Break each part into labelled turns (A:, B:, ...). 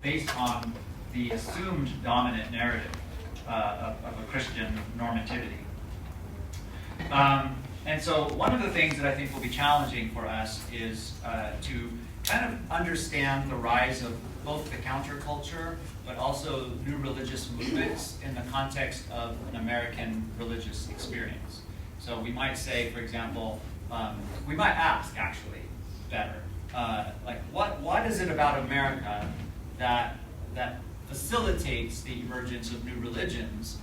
A: based on the assumed dominant narrative of a Christian normativity. And so one of the things that I think will be challenging for us is to kind of understand the rise of both the counterculture, but also new religious movements in the context of an American religious experience. So we might say, for example, we might ask actually better, like what is it about America that facilitates the emergence of new religions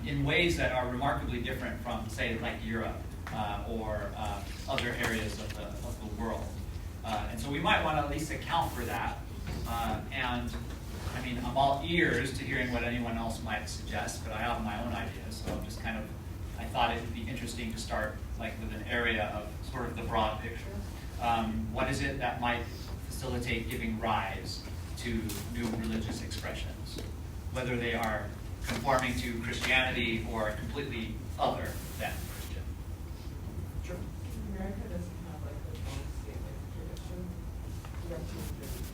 A: in ways that are remarkably different from, say, like Europe or other areas of the world. And so we might want to at least account for that. And I mean, I'm all ears to hearing what anyone else might suggest, but I have my own ideas. So I'm just kind of, I thought it would be interesting to start like with an area of sort of the broad picture. What is it that might facilitate giving rise to new religious expressions, whether they are conforming to Christianity or completely other than Christian?
B: Sure. America doesn't have like a long statement tradition. We have 250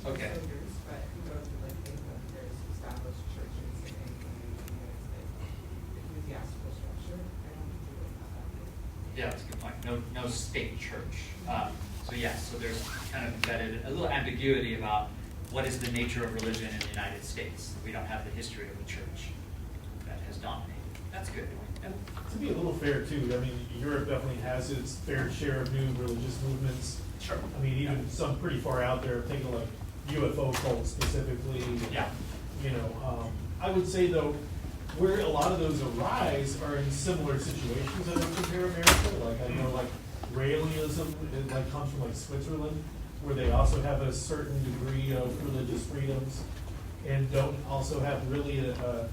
A: Okay.
B: years, but if you go to like England, there's established churches in England, and there's like ecclesiastical structure. I don't think we really have that.
A: Yeah, that's a good point. No state church. So yes, so there's kind of embedded a little ambiguity about what is the nature of religion in the United States. We don't have the history of a church that has dominated. That's good. Yeah.
C: To be a little fair too, I mean, Europe definitely has its fair share of new religious movements.
A: Sure.
C: I mean, even some pretty far out there, thinking like UFO cults specifically.
A: Yeah.
C: You know, I would say though, where a lot of those arise are in similar situations that would compare America. Like I know like Raelism, it like comes from like Switzerland, where they also have a certain degree of religious freedoms and don't also have really a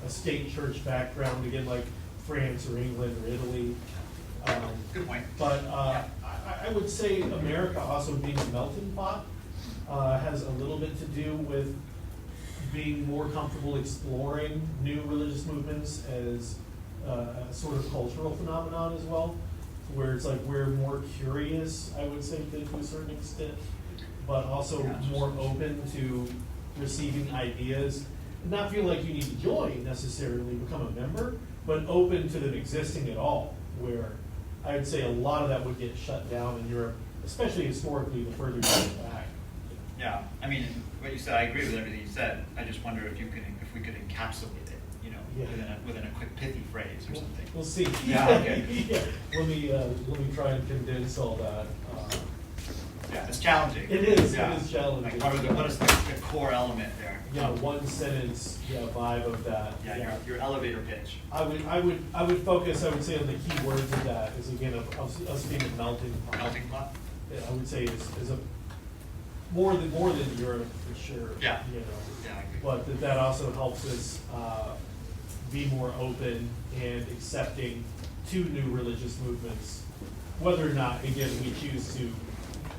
C: state church background, again, like France or England or Italy.
A: Good point.
C: But I would say America also being a melting pot has a little bit to do with being more comfortable exploring new religious movements as a sort of cultural phenomenon as well, where it's like we're more curious, I would say, to a certain extent, but also more open to receiving ideas. Not feel like you need to join necessarily, become a member, but open to them existing at all, where I would say a lot of that would get shut down in Europe, especially historically, the further you go back.
A: Yeah, I mean, what you said, I agree with everything you said. I just wonder if we could encapsulate it, you know,
C: Yeah.
A: within a quick pithy phrase or something.
C: We'll see.
A: Yeah, okay.
C: Yeah. Let me try and condense all that.
A: Yeah, it's challenging.
C: It is.
A: Yeah.
C: It is challenging.
A: Like what is the core element there?
C: Yeah, one sentence, vibe of that.
A: Yeah, your elevator pitch.
C: I would focus. I would say on the key words of that is again of us being a melting pot.
A: Melting pot?
C: I would say is a more than Europe for sure.
A: Yeah.
C: You know.
A: Yeah, I agree.
C: But that also helps us be more open and accepting to new religious movements, whether or not again we choose to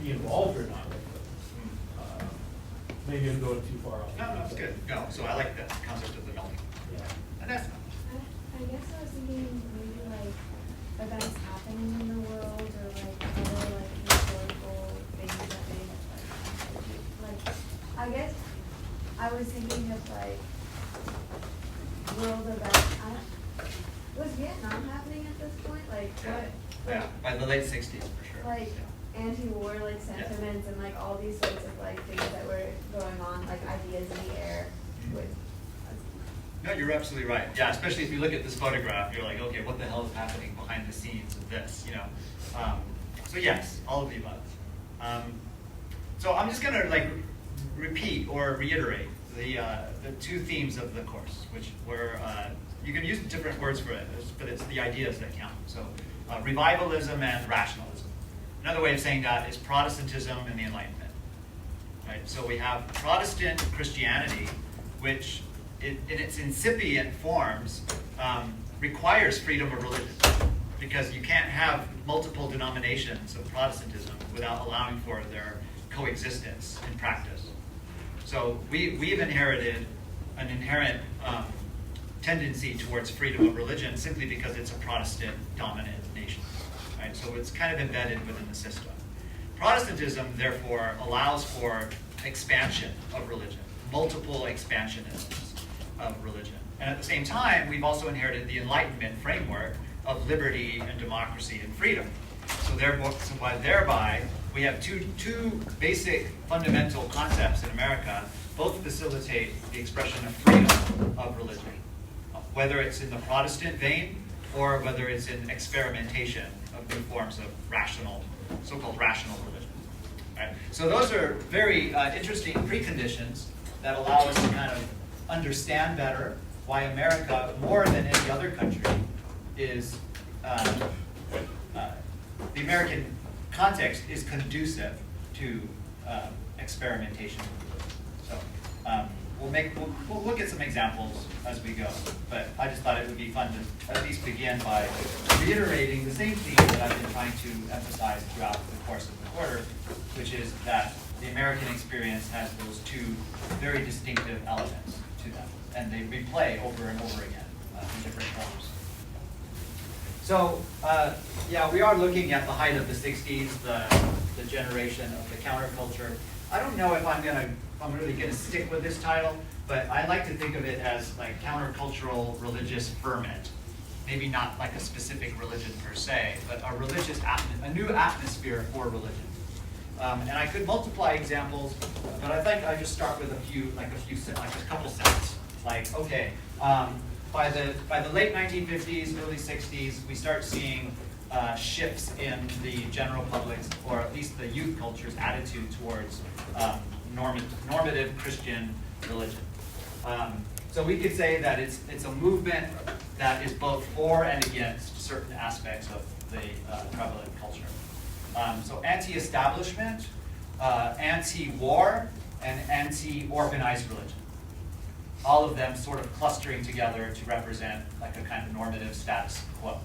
C: be involved or not with them. Maybe I'm going too far off.
A: No, that's good. No, so I like the concept of the melting pot.
C: Yeah.
A: And that's
D: I guess I was thinking maybe like events happening in the world or like other like historical things that they like I guess I was thinking of like world events. Was Vietnam happening at this point? Like what?
A: Yeah, by the late 60s for sure.
D: Like
A: Yeah.
D: anti-war like sentiments and like all these sorts of like things that were going on, like ideas in the air with.
A: No, you're absolutely right. Yeah, especially if you look at this photograph, you're like, okay, what the hell is happening behind the scenes of this, you know? So yes, all of the above. So I'm just gonna like repeat or reiterate the two themes of the course, which were, you can use different words for it, but it's the ideas that count. So revivalism and rationalism. Another way of saying that is Protestantism and the Enlightenment. Right? So we have Protestant Christianity, which in its incipient forms requires freedom of religion, because you can't have multiple denominations of Protestantism without allowing for their coexistence in practice. So we've inherited an inherent tendency towards freedom of religion simply because it's a Protestant dominant nation. Right? So it's kind of embedded within the system. Protestantism, therefore, allows for expansion of religion, multiple expansionisms of religion. And at the same time, we've also inherited the Enlightenment framework of liberty and democracy and freedom. So thereby, we have two basic fundamental concepts in America. Both facilitate the expression of freedom of religion, whether it's in the Protestant vein or whether it's in experimentation of new forms of rational, so-called rational religion. Right? So those are very interesting preconditions that allow us to kind of understand better why America, more than any other country, is the American context is conducive to experimentation. So we'll look at some examples as we go, but I just thought it would be fun to at least begin by reiterating the same theme that I've been trying to emphasize throughout the course of the quarter, which is that the American experience has those two very distinctive elements to them, and they replay over and over again in different forms. So, yeah, we are looking at the height of the 60s, the generation of the counterculture. I don't know if I'm really gonna stick with this title, but I like to think of it as like countercultural religious ferment. Maybe not like a specific religion per se, but a new atmosphere for religion. And I could multiply examples, but I think I just start with a couple sets. Like, okay, by the late 1950s, early 60s, we start seeing shifts in the general public's, or at least the youth culture's attitude towards normative Christian religion. So we could say that it's a movement that is both for and against certain aspects of the prevalent culture. So anti-establishment, anti-war, and anti-organized religion. All of them sort of clustering together to represent like a kind of normative status quo.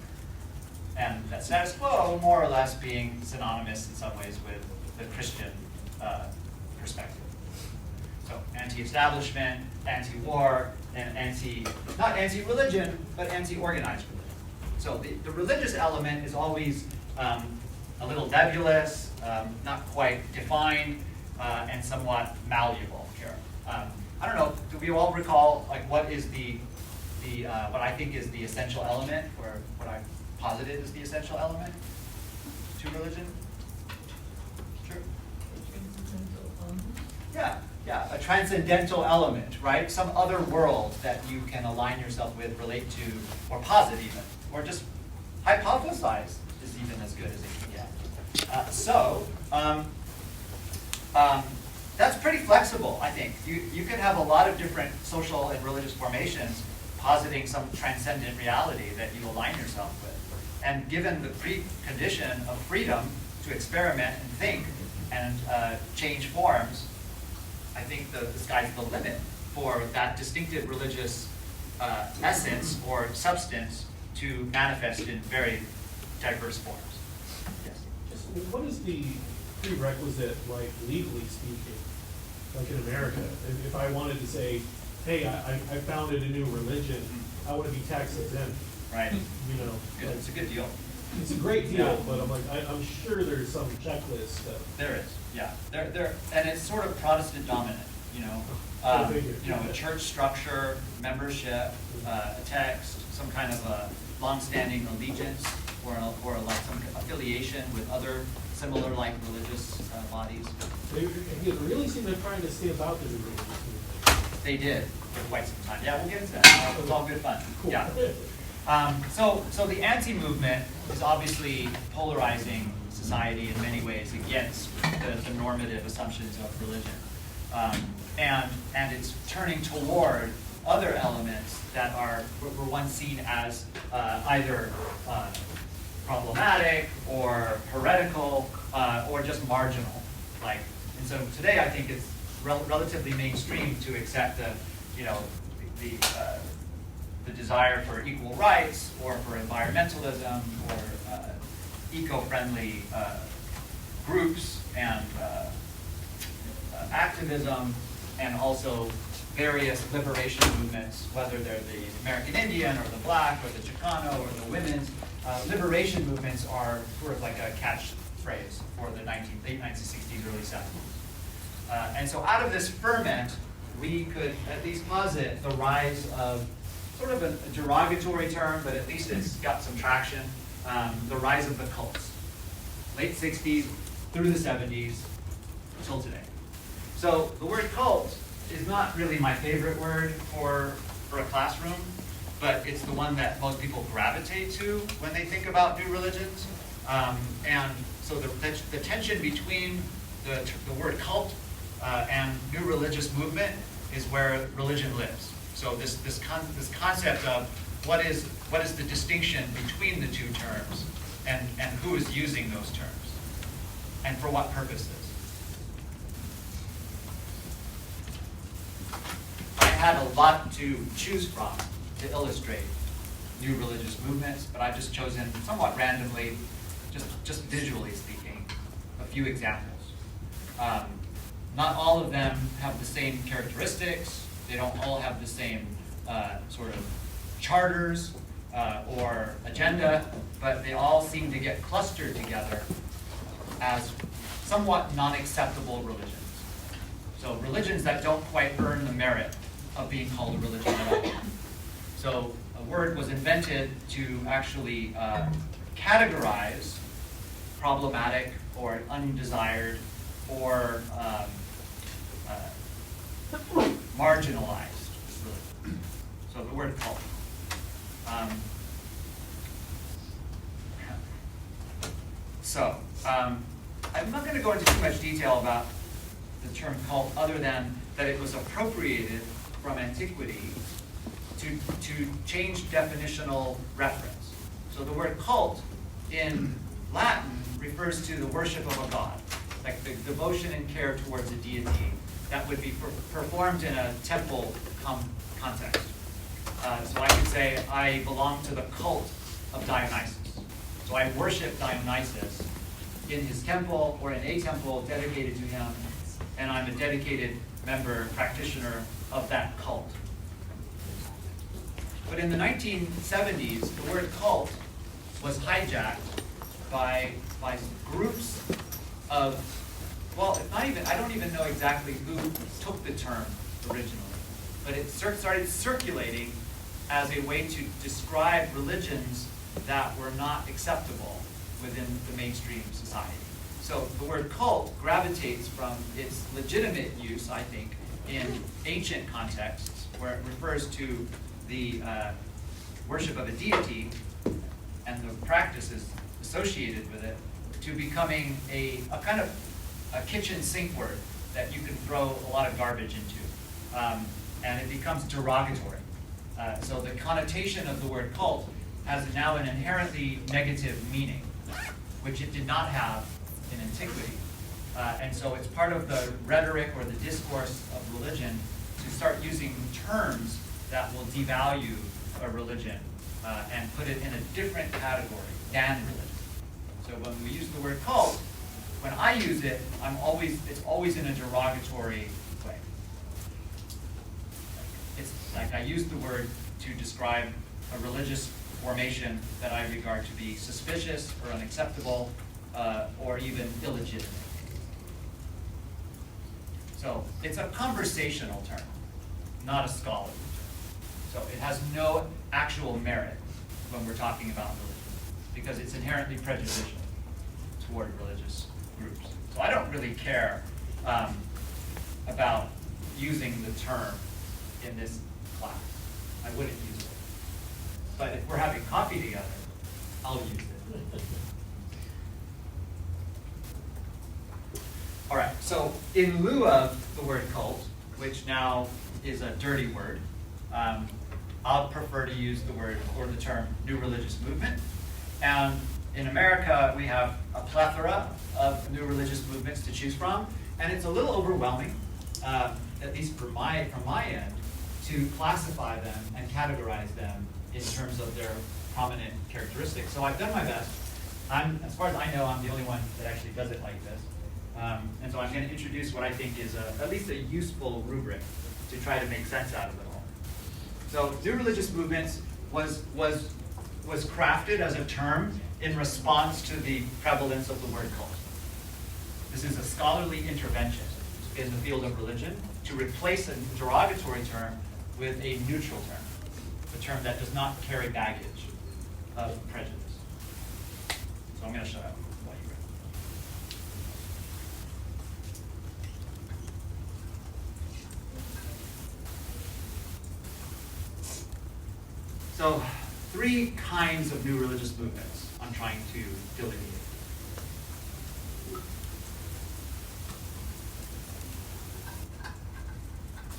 A: And that status quo more or less being synonymous in some ways with the Christian perspective. So anti-establishment, anti-war, and not anti-religion, but anti-organized religion. So the religious element is always a little nebulous, not quite defined, and somewhat malleable here. I don't know, do we all recall like what is what I think is the essential element, or what I've posited is the essential element to religion? Sure. Yeah, a transcendental element, right? Some other world that you can align yourself with, relate to, or posit even, or just hypothesize is even as good as it can get. That's pretty flexible, I think. You can have a lot of different social and religious formations positing some transcendent reality that you align yourself with. And given the precondition of freedom to experiment and think and change forms, I think the sky's the limit for that distinctive religious essence or substance to manifest in very diverse forms. Yes.
C: Just what is the prerequisite, like legally speaking, like in America? If I wanted to say, hey, I founded a new religion, I want to be tax exempt.
A: Right.
C: You know,
A: Good. It's a good deal.
C: It's a great deal,
A: Yeah.
C: but I'm like, I'm sure there's some checklist.
A: There is, yeah. There, and it's sort of Protestant dominant, you know. A church structure, membership, a text, some kind of a long-standing allegiance, or like some affiliation with other similar like religious bodies.
C: It really seemed they're trying to stamp out the new religious movement.
A: They did for quite some time. Yeah, we'll get into that. It was all good fun.
C: Cool.
A: Yeah. So the anti-movement is obviously polarizing society in many ways against the normative assumptions of religion. And it's turning toward other elements that were once seen as either problematic or heretical or just marginal. And so today I think it's relatively mainstream to accept the desire for equal rights, or for environmentalism, or eco-friendly groups and activism, and also various liberation movements, whether they're the American Indian or the Black or the Chicano or the women's. Liberation movements are sort of like a catchphrase for the late 1960s, early 70s. And so out of this ferment, we could at least posit the rise of sort of a derogatory term, but at least it's got some traction, the rise of the cults. Late 60s through the 70s until today. So the word cult is not really my favorite word for a classroom, but it's the one that most people gravitate to when they think about new religions. And so the tension between the word cult and new religious movement is where religion lives. So this concept of what is the distinction between the two terms, and who is using those terms, and for what purposes. I had a lot to choose from to illustrate new religious movements, but I've just chosen somewhat randomly, just visually speaking, a few examples. Not all of them have the same characteristics. They don't all have the same sort of charters or agenda, but they all seem to get clustered together as somewhat non-acceptable religions. So religions that don't quite earn the merit of being called a religion at all. So a word was invented to actually categorize problematic or undesired or marginalized religion. So the word cult. I'm not going to go into too much detail about the term cult, other than that it was appropriated from antiquity to change definitional reference. So the word cult in Latin refers to the worship of a god, like the devotion and care towards a deity that would be performed in a temple context. So I could say I belong to the cult of Dionysus. So I worship Dionysus in his temple or in a temple dedicated to him, and I'm a dedicated member, practitioner of that cult. But in the 1970s, the word cult was hijacked by groups of, well, it's not even, I don't even know exactly who took the term originally, but it started circulating as a way to describe religions that were not acceptable within the mainstream society. So the word cult gravitates from its legitimate use, I think, in ancient contexts, where it refers to the worship of a deity and the practices associated with it, to becoming a kind of a kitchen sink word that you can throw a lot of garbage into. And it becomes derogatory. So the connotation of the word cult has now an inherently negative meaning, which it did not have in antiquity. And so it's part of the rhetoric or the discourse of religion to start using terms that will devalue a religion and put it in a different category than religion. So when we use the word cult, when I use it, it's always in a derogatory way. It's like I use the word to describe a religious formation that I regard to be suspicious or unacceptable or even illegitimate. So it's a conversational term, not a scholarly term. So it has no actual merit when we're talking about religion, because it's inherently prejudicial toward religious groups. So I don't really care about using the term in this class. I wouldn't use it. But if we're having coffee together, I'll use it. All right, so in lieu of the word cult, which now is a dirty word, I'll prefer to use the word or the term new religious movement. And in America, we have a plethora of new religious movements to choose from, and it's a little overwhelming, at least from my end, to classify them and categorize them in terms of their prominent characteristics. So I've done my best. As far as I know, I'm the only one that actually does it like this. And so I'm going to introduce what I think is at least a useful rubric to try to make sense out of it all. So new religious movements was crafted as a term in response to the prevalence of the word cult. This is a scholarly intervention. in the field of religion to replace a derogatory term with a neutral term, a term that does not carry baggage of prejudice. So I'm going to shut up while you read. So, 3 kinds of new religious movements I'm trying to delineate.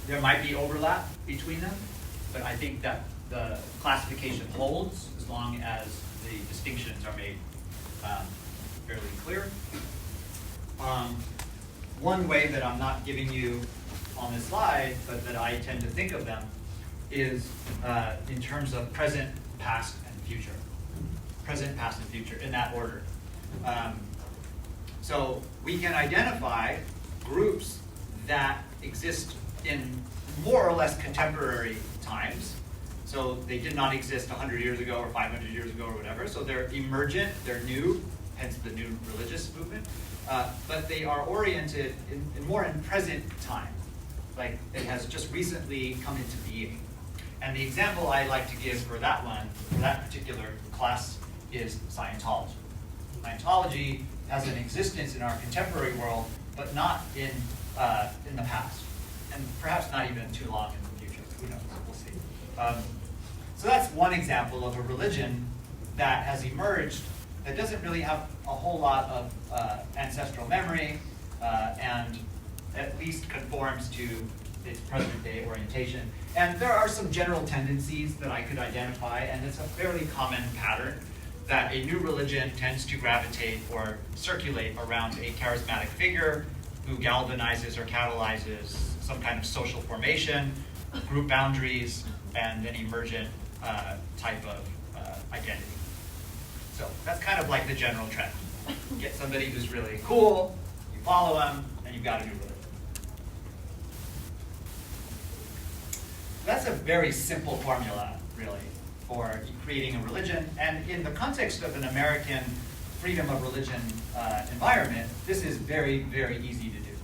A: There might be overlap between them, but I think that the classification holds as long as the distinctions are made fairly clear. One way that I'm not giving you on this slide, but that I tend to think of them, is in terms of present, past, and future. Present, past, and future, in that order. So we can identify groups that exist in more or less contemporary times. So they did not exist 100 years ago or 500 years ago or whatever. So they're emergent, they're new, hence the new religious movement. But they are oriented in more in present time. Like it has just recently come into being. And the example I like to give for that one, for that particular class, is Scientology. Scientology has an existence in our contemporary world, but not in the past, and perhaps not even too long in the future. Who knows? We'll see. So that's one example of a religion that has emerged that doesn't really have a whole lot of ancestral memory, and at least conforms to its present day orientation. And there are some general tendencies that I could identify, and it's a fairly common pattern that a new religion tends to gravitate or circulate around a charismatic figure who galvanizes or catalyzes some kind of social formation, group boundaries, and an emergent type of identity. So that's kind of like the general trend. Get somebody who's really cool, you follow them, and you've got a new religion. That's a very simple formula, really, for creating a religion. And in the context of an American freedom of religion environment, this is very, very easy to do.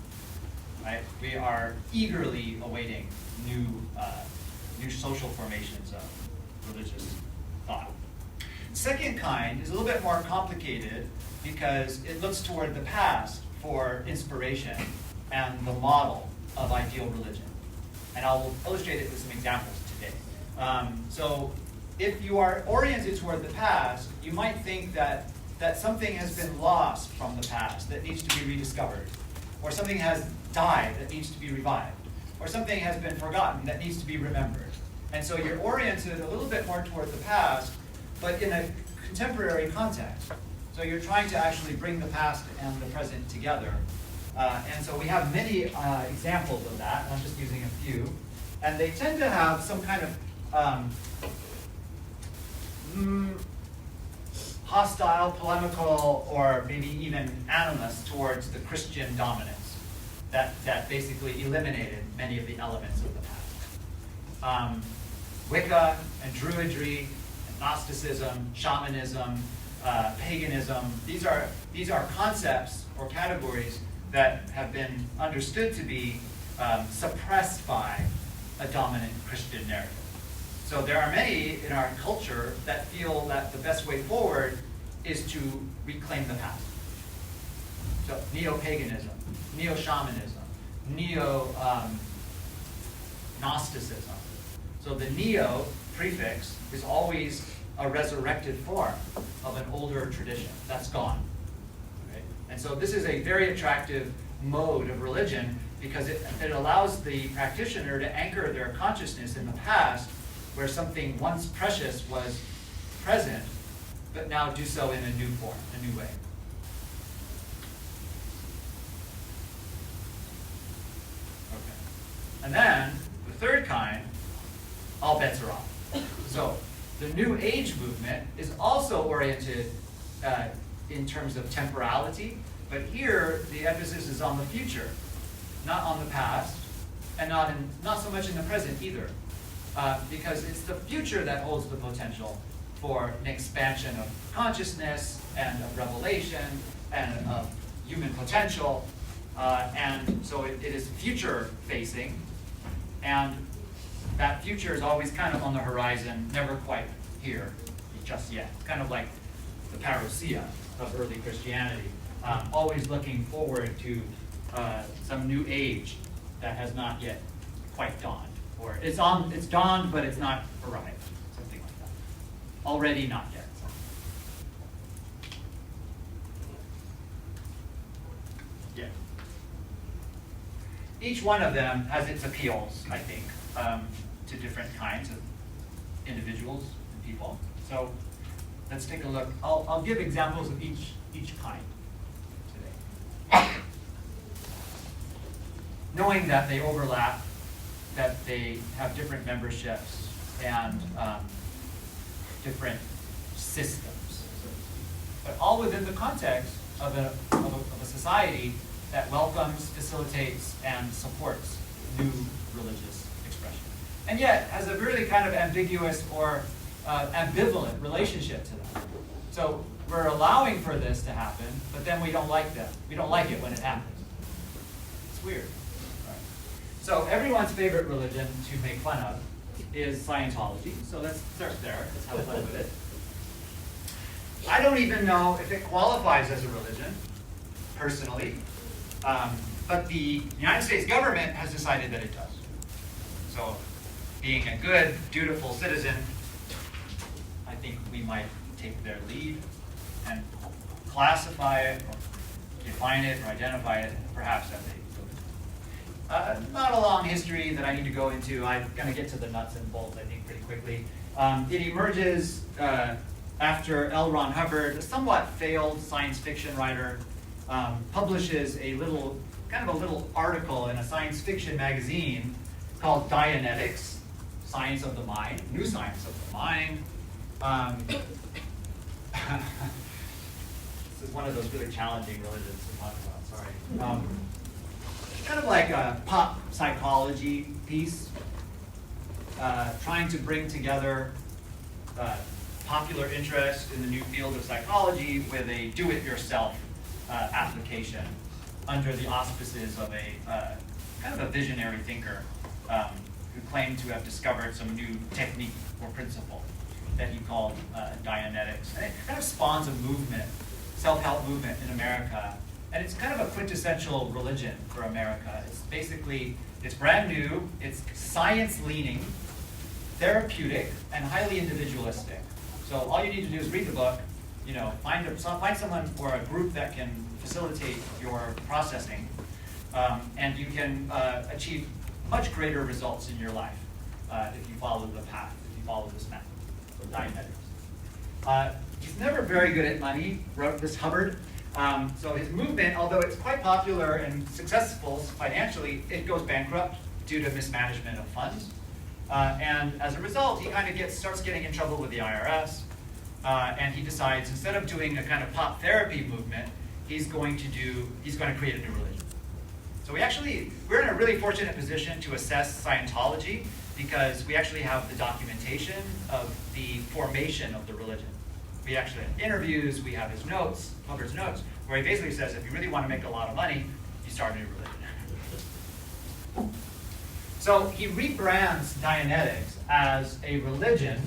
A: Right? We are eagerly awaiting new social formations of religious thought. Second kind is a little bit more complicated because it looks toward the past for inspiration and the model of ideal religion. And I'll illustrate it with some examples today. So if you are oriented toward the past, you might think that something has been lost from the past that needs to be rediscovered, or something has died that needs to be revived, or something has been forgotten that needs to be remembered. And so you're oriented a little bit more toward the past, but in a contemporary context. So you're trying to actually bring the past and the present together. And so we have many examples of that, and I'm just using a few. And they tend to have some kind of hostile, polemical, or maybe even animus towards the Christian dominance that basically eliminated many of the elements of the past. Wicca and Druidry, and Gnosticism, shamanism, paganism, these are concepts or categories that have been understood to be suppressed by a dominant Christian narrative. So there are many in our culture that feel that the best way forward is to reclaim the past. So neo-paganism, neo-shamanism, neo-Gnosticism. So the neo prefix is always a resurrected form of an older tradition that's gone. Right? And so this is a very attractive mode of religion because it allows the practitioner to anchor their consciousness in the past where something once precious was present, but now do so in a new form, a new way. Okay. And then the third kind, all bets are off. So the New Age movement is also oriented in terms of temporality, but here the emphasis is on the future, not on the past, and not so much in the present either, because it's the future that holds the potential for an expansion of consciousness and of revelation and of human potential. And so it is future facing, and that future is always kind of on the horizon, never quite here just yet. Kind of like the parousia of early Christianity, always looking forward to some new age that has not yet quite dawned, or it's dawned but it's not arrived, something like that. Already not yet. Yeah. Each one of them has its appeals, I think, to different kinds of individuals and people. So let's take a look. I'll give examples of each kind today. Knowing that they overlap, that they have different memberships and different systems, but all within the context of a society that welcomes, facilitates, and supports new religious expression. And yet has a really kind of ambiguous or ambivalent relationship to them. So we're allowing for this to happen, but then we don't like them. We don't like it when it happens. It's weird. Right? So everyone's favorite religion to make fun of is Scientology. So let's start there. Let's have fun with it. I don't even know if it qualifies as a religion, personally. But the United States government has decided that it does. So being a good, dutiful citizen, I think we might take their lead and classify it, or define it, or identify it, perhaps as a religion. Not a long history that I need to go into. I'm going to get to the nuts and bolts, I think, pretty quickly. It emerges after L. Ron Hubbard, a somewhat failed science fiction writer, publishes a little article in a science fiction magazine called Dianetics, Science of the Mind, New Science of the Mind. This is one of those really challenging religions to talk about, sorry. Kind of like a pop psychology piece, trying to bring together popular interest in the new field of psychology with a do-it-yourself application under the auspices of a kind of a visionary thinker who claimed to have discovered some new technique or principle that he called Dianetics. And it kind of spawns a movement, self-help movement in America. And it's kind of a quintessential religion for America. It's brand new, it's science-leaning, therapeutic, and highly individualistic. So all you need to do is read the book, find someone or a group that can facilitate your processing, and you can achieve much greater results in your life if you follow the path, if you follow this method. So Dianetics. He's never very good at money, wrote this Hubbard. So his movement, although it's quite popular and successful financially, it goes bankrupt due to mismanagement of funds. And as a result, he kind of starts getting in trouble with the IRS. And he decides, instead of doing a kind of pop therapy movement, he's going to create a new religion. So we're in a really fortunate position to assess Scientology because we actually have the documentation of the formation of the religion. We actually have interviews, we have his notes, Hubbard's notes, where he basically says, if you really want to make a lot of money, you start a new religion. So he rebrands Dianetics as a religion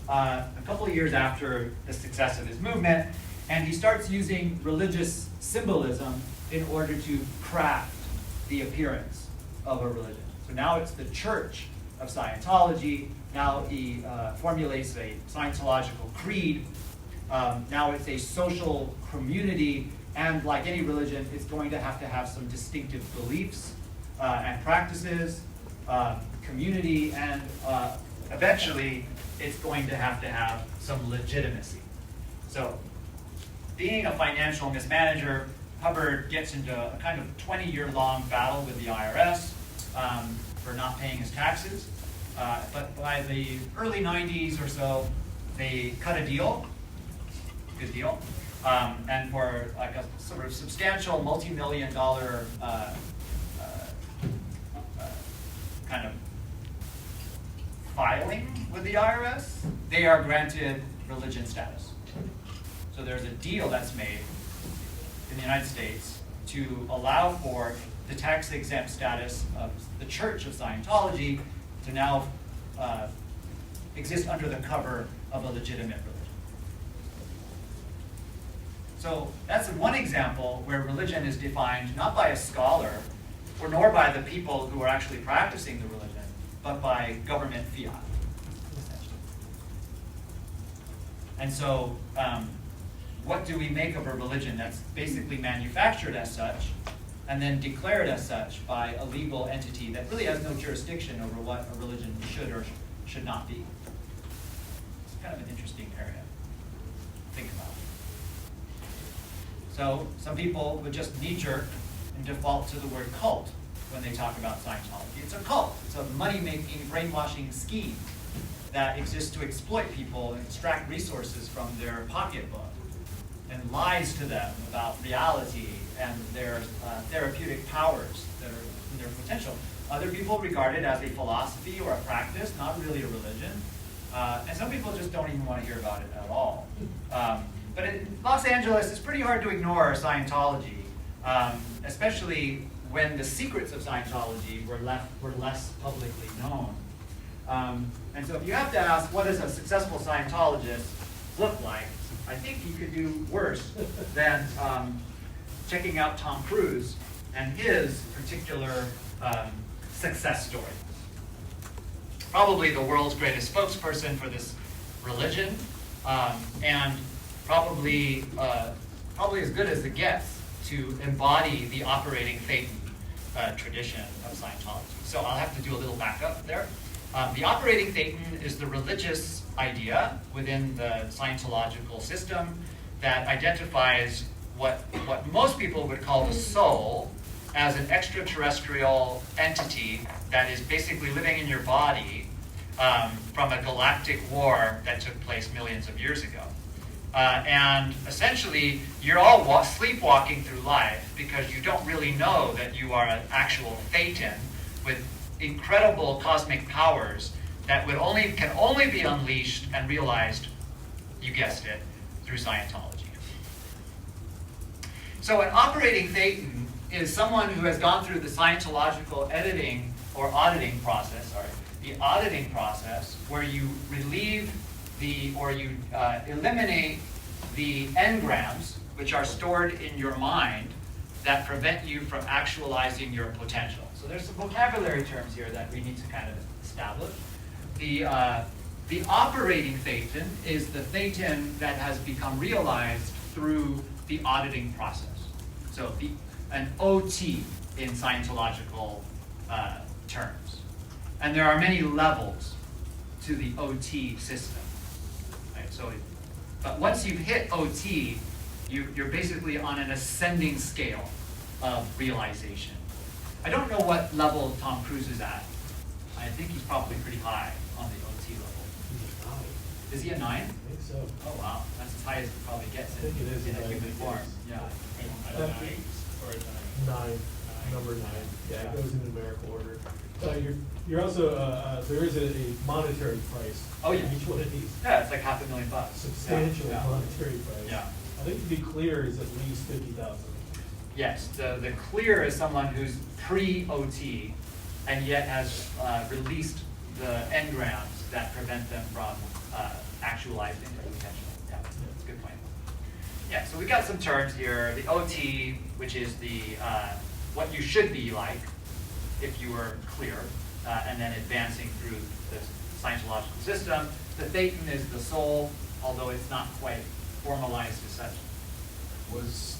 A: a couple of years after the success of his movement, and he starts using religious symbolism in order to craft the appearance of a religion. So now it's the Church of Scientology. Now he formulates a Scientological creed. Now it's a social community, and like any religion, it's going to have some distinctive beliefs and practices, community, and eventually it's going to have some legitimacy. So being a financial mismanager, Hubbard gets into a kind of 20-year-long battle with the IRS for not paying his taxes. But by the early 90s or so, they cut a deal, good deal, and for like a sort of substantial multi-million-dollar kind of filing with the IRS, they are granted religion status. So there's a deal that's made in the United States to allow for the tax-exempt status of the Church of Scientology to now exist under the cover of a legitimate religion. So that's one example where religion is defined not by a scholar, or nor by the people who are actually practicing the religion, but by government fiat, essentially. And so, what do we make of a religion that's basically manufactured as such, and then declared as such by a legal entity that really has no jurisdiction over what a religion should or should not be? It's kind of an interesting area to think about. So some people would just knee-jerk and default to the word cult when they talk about Scientology. It's a cult. It's a money-making, brainwashing scheme that exists to exploit people and extract resources from their pocketbook and lies to them about reality and their therapeutic powers that are in their potential. Other people regard it as a philosophy or a practice, not really a religion. And some people just don't even want to hear about it at all. But in Los Angeles, it's pretty hard to ignore Scientology, especially when the secrets of Scientology were less publicly known. And so if you have to ask, what does a successful Scientologist look like? I think you could do worse than checking out Tom Cruise and his particular success story. Probably the world's greatest spokesperson for this religion, and probably as good as it gets to embody the operating Thetan tradition of Scientology. So I'll have to do a little backup there. The operating Thetan is the religious idea within the Scientological system that identifies what most people would call the soul as an extraterrestrial entity that is basically living in your body from a galactic war that took place millions of years ago. And essentially, you're all sleepwalking through life because you don't really know that you are an actual Thetan with incredible cosmic powers that can only be unleashed and realized, you guessed it, through Scientology. So an operating Thetan is someone who has gone through the Scientological editing or auditing process, the auditing process where you relieve you eliminate the engrams, which are stored in your mind, that prevent you from actualizing your potential. So there's some vocabulary terms here that we need to kind of establish. The operating Thetan is the Thetan that has become realized through the auditing process. So an OT in Scientological terms. And there are many levels to the OT system. Right? But once you've hit OT, you're basically on an ascending scale of realization. I don't know what level Tom Cruise is at. I think he's probably pretty high on the OT level.
C: He's a 9.
A: Is he a 9?
C: I think so.
A: Oh wow, that's as high as it probably gets
C: I think it is
A: in a
C: as high
A: human
C: as it
A: form.
C: gets.
A: Yeah.
E: At a 9 or a 9?
C: 9. Number 9. Yeah, it goes in numerical order. You're also, there is a monetary price.
A: Oh, yeah.
C: For each one of these.
A: Yeah, it's like $500,000.
C: Substantial
A: Yeah.
C: monetary price.
A: Yeah.
C: I think to be clear is at least 50,000.
A: Yes, the clear is someone who's pre-OT and yet has released the engrams that prevent them from actualizing their potential. Yeah, that's a good point. Yeah, so we got some terms here. The OT, which is the what you should be like if you were clear, and then advancing through the Scientological system. The Thetan is the soul, although it's not quite formalized as such.
F: Was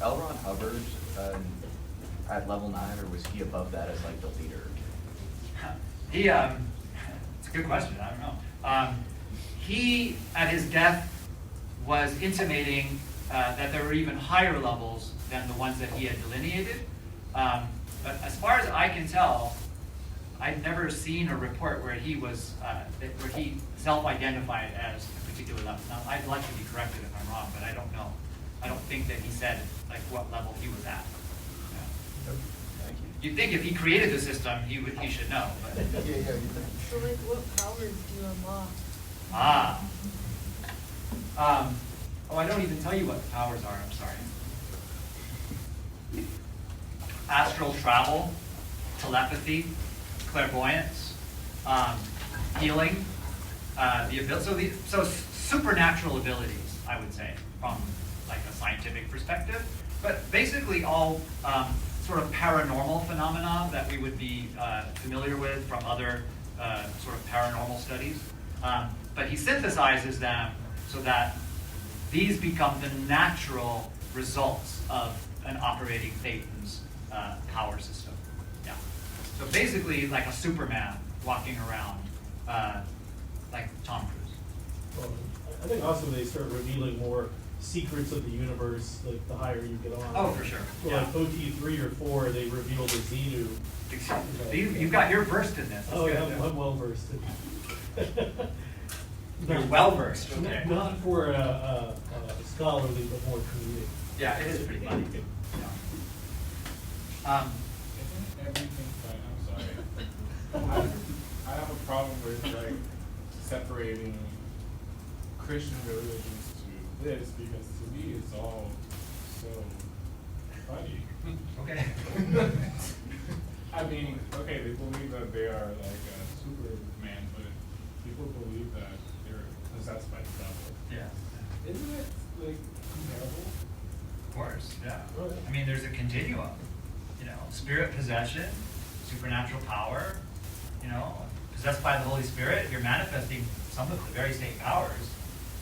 F: L. Ron Hubbard at level 9, or was he above that as like the leader?
A: It's a good question. I don't know. He, at his death, was intimating that there were even higher levels than the ones that he had delineated. But as far as I can tell, I've never seen a report where he was where he self-identified as a particular level. Now, I'd like to be corrected if I'm wrong, but I don't know. I don't think that he said like what level he was at. Yeah.
F: Thank you.
A: You'd think if he created the system, he should know. But.
F: Yeah.
G: So like what powers do you unlock?
A: Oh, I don't even tell you what the powers are. I'm sorry. astral travel, telepathy, clairvoyance, healing, the ability, so supernatural abilities, I would say, from like a scientific perspective, but basically all sort of paranormal phenomena that we would be familiar with from other sort of paranormal studies. But he synthesizes them so that these become the natural results of an operating Thetans power system. Yeah. So basically, like a Superman walking around, like Tom Cruise.
C: Well, I think also they start revealing more secrets of the universe, like the higher you get on.
A: Oh, for sure.
C: So
A: Yeah.
C: like OT 3 or 4, they reveal the Xenu.
A: You've got your versed in this. That's
C: Oh,
A: good.
C: yeah, I'm well versed.
A: You're well versed. Okay.
C: Not for scholarly, but more comedic.
A: Yeah, it is pretty funny. Yeah.
E: Isn't everything fine? I'm sorry. I have a problem with like separating Christian religions to this because to me it's all so funny.
A: Okay.
E: I mean, okay, they believe that they are like a Superman, but people believe that they're possessed by the devil.
A: Yeah.
E: Isn't it like comparable?
A: Of course, yeah.
C: Right.
A: I mean, there's a continuum. You know, spirit possession, supernatural power. You know, possessed by the Holy Spirit, you're manifesting some of the very same powers,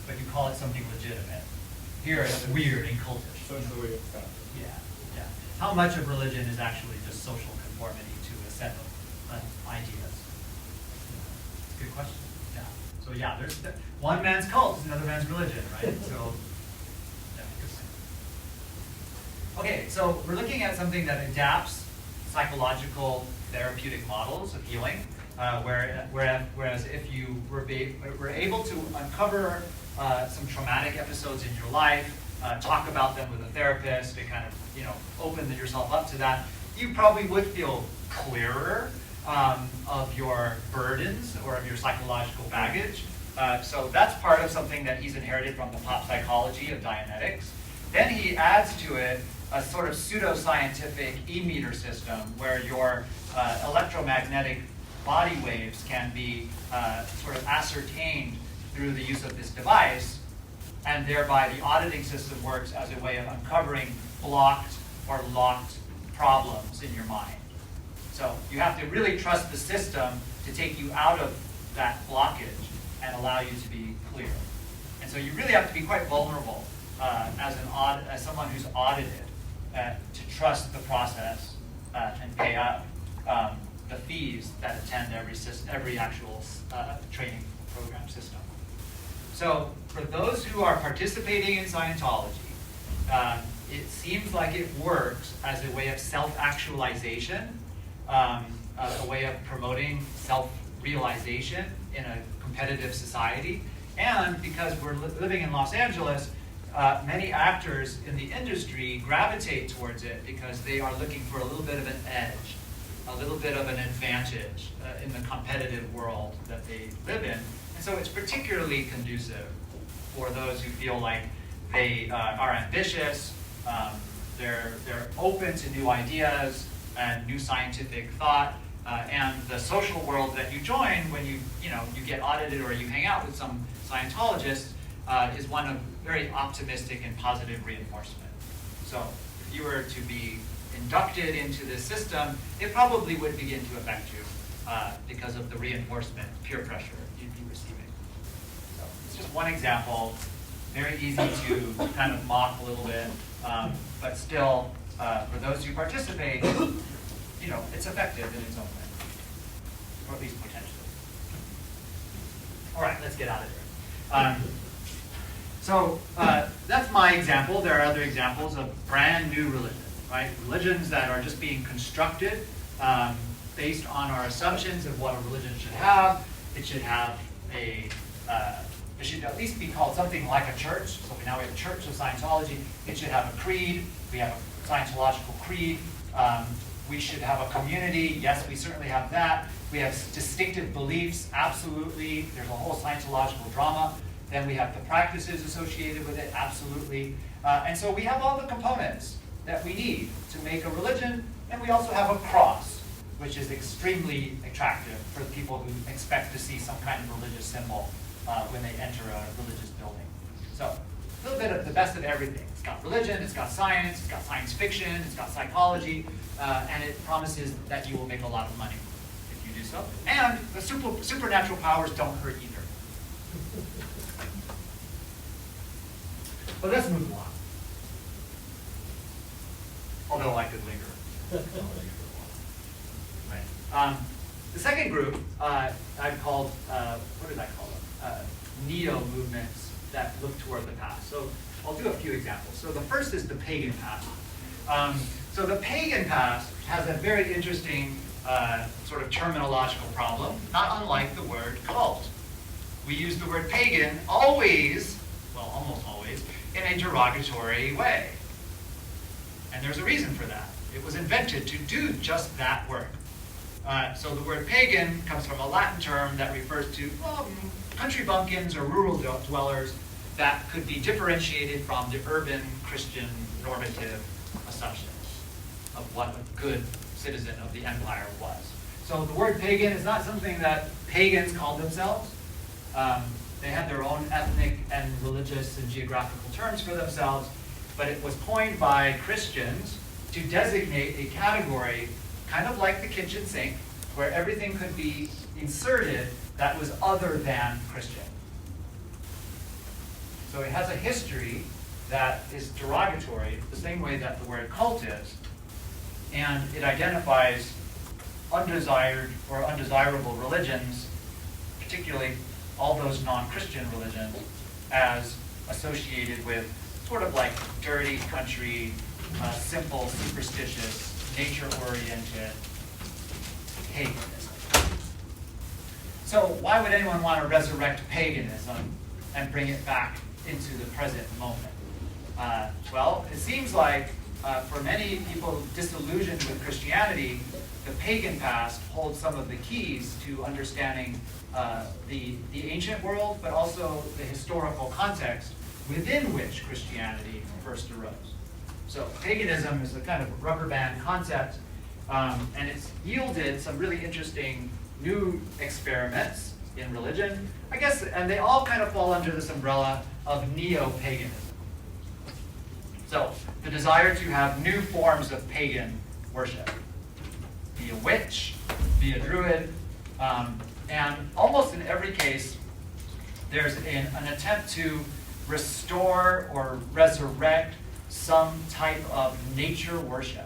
A: but you call it something legitimate. Here, it's weird and cultish.
E: Socially accepted.
A: Yeah, yeah. How much of religion is actually just social conformity to a set of ideas? It's a good question. Yeah. So yeah, there's one man's cult is another man's religion, right? So yeah, good point. Okay, so we're looking at something that adapts psychological therapeutic models of healing, whereas if you were able to uncover some traumatic episodes in your life, talk about them with a therapist, and kind of open yourself up to that, you probably would feel clearer of your burdens or of your psychological baggage. So that's part of something that he's inherited from the pop psychology of Dianetics. Then he adds to it a sort of pseudoscientific e-meter system where your electromagnetic body waves can be sort of ascertained through the use of this device, and thereby the auditing system works as a way of uncovering blocked or locked problems in your mind. So you have to really trust the system to take you out of that blockage and allow you to be clear. And so you really have to be quite vulnerable as someone who's audited to trust the process and pay up the fees that attend every actual training program system. So for those who are participating in Scientology, it seems like it works as a way of self-actualization, a way of promoting self-realization in a competitive society. And because we're living in Los Angeles, many actors in the industry gravitate towards it because they are looking for a little bit of an edge, a little bit of an advantage in the competitive world that they live in. And so it's particularly conducive for those who feel like they are ambitious, they're open to new ideas and new scientific thought, and the social world that you join when you get audited or you hang out with some Scientologists is one of very optimistic and positive reinforcement. So if you were to be inducted into this system, it probably would begin to affect you because of the reinforcement, peer pressure you'd be receiving. So it's just one example, very easy to kind of mock a little bit, but still, for those who participate, it's effective in its own way, or at least potentially. All right, let's get out of here. So that's my example. There are other examples of brand new religions, right? Religions that are just being constructed based on our assumptions of what a religion should have. It should have it should at least be called something like a church. So now we have a Church of Scientology. It should have a creed. We have a Scientological creed. We should have a community. Yes, we certainly have that. We have distinctive beliefs. Absolutely. There's a whole Scientological drama. Then we have the practices associated with it. Absolutely. And so we have all the components that we need to make a religion, and we also have a cross, which is extremely attractive for people who expect to see some kind of religious symbol when they enter a religious building. So a little bit of the best of everything. It's got religion, it's got science fiction, it's got psychology, and it promises that you will make a lot of money if you do so. And the supernatural powers don't hurt either. But let's move on. Although I could linger. Right. The second group I've called, what did I call them? Neo-movements that look toward the past. So I'll do a few examples. So the first is the pagan past. So the pagan past has a very interesting sort of terminological problem, not unlike the word cult. We use the word pagan always, well, almost always, in a derogatory way. And there's a reason for that. It was invented to do just that work. So the word pagan comes from a Latin term that refers to country bumpkins or rural dwellers that could be differentiated from the urban Christian normative assumptions of what a good citizen of the empire was. So the word pagan is not something that pagans called themselves. They had their own ethnic and religious and geographical terms for themselves, but it was coined by Christians to designate a category kind of like the kitchen sink, where everything could be inserted that was other than Christian. So it has a history that is derogatory, the same way that the word cult is, and it identifies undesired or undesirable religions, particularly all those non-Christian religions, as associated with sort of like dirty country, simple, superstitious, nature-oriented paganism. So why would anyone want to resurrect paganism and bring it back into the present moment? Well, it seems like for many people disillusioned with Christianity, the pagan past holds some of the keys to understanding the ancient world, but also the historical context within which Christianity first arose. So paganism is a kind of rubber band concept, and it's yielded some really interesting new experiments in religion, I guess, and they all kind of fall under this umbrella of neo-paganism. So the desire to have new forms of pagan worship. Be a witch, be a druid, and almost in every case, there's an attempt to restore or resurrect some type of nature worship.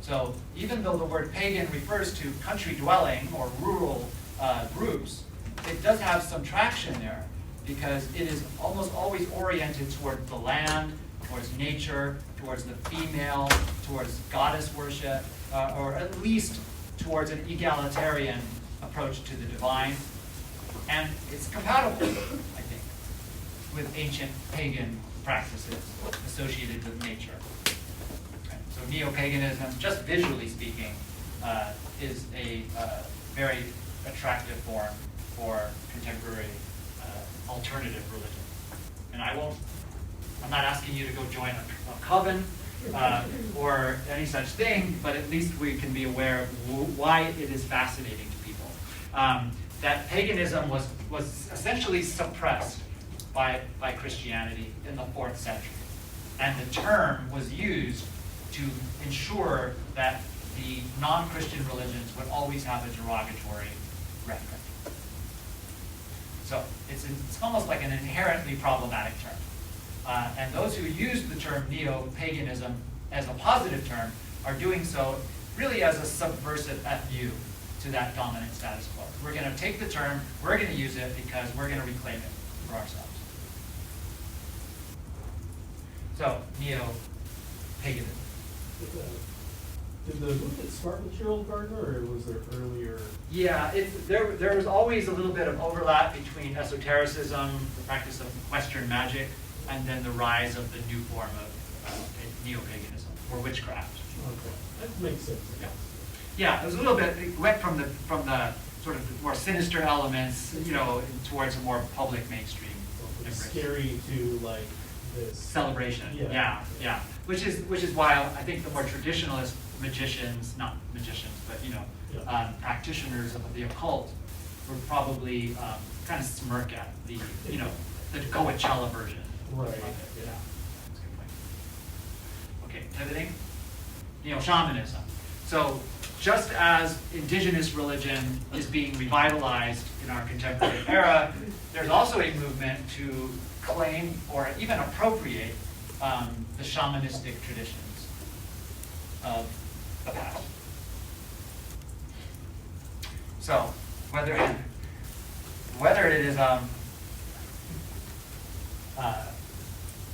A: So even though the word pagan refers to country dwelling or rural groups, it does have some traction there because it is almost always oriented toward the land, towards nature, towards the female, towards goddess worship, or at least towards an egalitarian approach to the divine. And it's compatible, I think, with ancient pagan practices associated with nature. Okay. So neo-paganism, just visually speaking, is a very attractive form for contemporary alternative religion. And I'm not asking you to go join a coven or any such thing, but at least we can be aware of why it is fascinating to people. That paganism was essentially suppressed by Christianity in the 4th century. And the term was used to ensure that the non-Christian religions would always have a derogatory rhetoric. So it's almost like an inherently problematic term. And those who use the term neo-paganism as a positive term are doing so really as a subversive FU to that dominant status quo. We're going to take the term, we're going to use it because we're going to reclaim it for ourselves. So, neo-paganism.
C: Did the movement start with Gerald Gardner, or was there earlier?
A: Yeah, there was always a little bit of overlap between esotericism, the practice of Western magic, and then the rise of the new form of neo-paganism, or witchcraft.
C: Okay, that makes sense.
A: Yeah. Yeah, it was a little bit, it went from the sort of more sinister elements, towards a more public mainstream.
C: It's scary to like this
A: Celebration,
C: Yeah.
A: yeah. which is why I think the more traditionalist magicians, not magicians, but practitioners of the occult would probably kind of smirk at the the Coachella version.
C: Right.
A: of it. Yeah, that's a good point. Okay, pivoting. Neo-shamanism. So just as indigenous religion is being revitalized in our contemporary era, there's also a movement to claim or even appropriate the shamanistic traditions of the past. So whether it is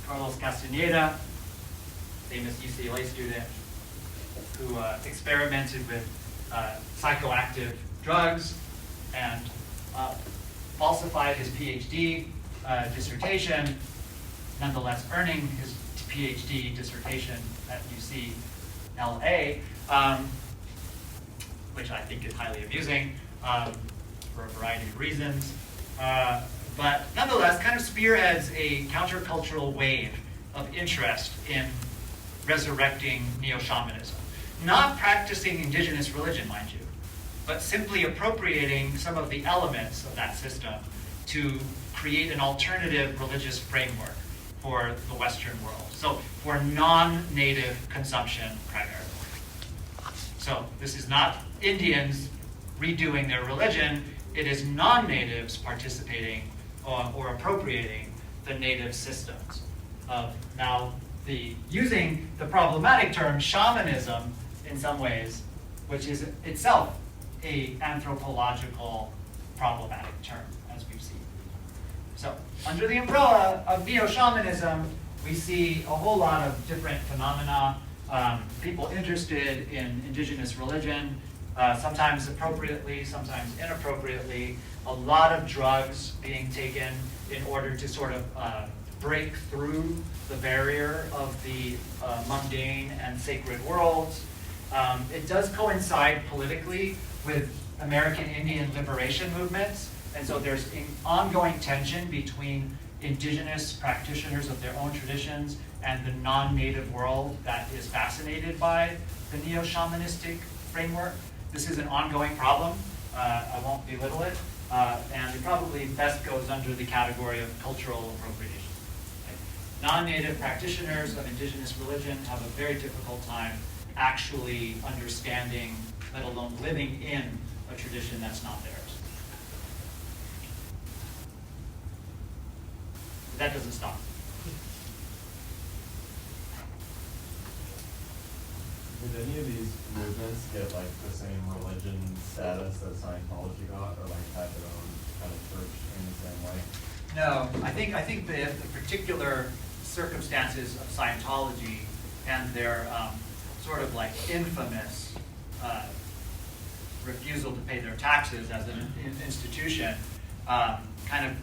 A: Carlos Castaneda, famous UCLA student, who experimented with psychoactive drugs and falsified his PhD dissertation, nonetheless earning his PhD dissertation at UCLA, which I think is highly amusing for a variety of reasons. But nonetheless, kind of spearheads a countercultural wave of interest in resurrecting neo-shamanism. Not practicing indigenous religion, mind you, but simply appropriating some of the elements of that system to create an alternative religious framework for the Western world. So for non-native consumption primarily. So this is not Indians redoing their religion, it is non-natives participating or appropriating the native systems of now using the problematic term shamanism in some ways, which is itself a anthropological problematic term, as we've seen. So under the umbrella of neo-shamanism, we see a whole lot of different phenomena, people interested in indigenous religion, sometimes appropriately, sometimes inappropriately, a lot of drugs being taken in order to sort of break through the barrier of the mundane and sacred worlds. It does coincide politically with American Indian liberation movements, and so there's an ongoing tension between indigenous practitioners of their own traditions and the non-native world that is fascinated by the neo-shamanistic framework. This is an ongoing problem. I won't belittle it, and it probably best goes under the category of cultural appropriation. Non-native practitioners of indigenous religion have a very difficult time actually understanding, let alone living in, a tradition that's not theirs. But that doesn't stop.
H: Did any of these movements get like the same religion status that Scientology got, or like had their own kind of church in the same way?
A: No, I think the particular circumstances of Scientology and their sort of like infamous refusal to pay their taxes as an institution kind of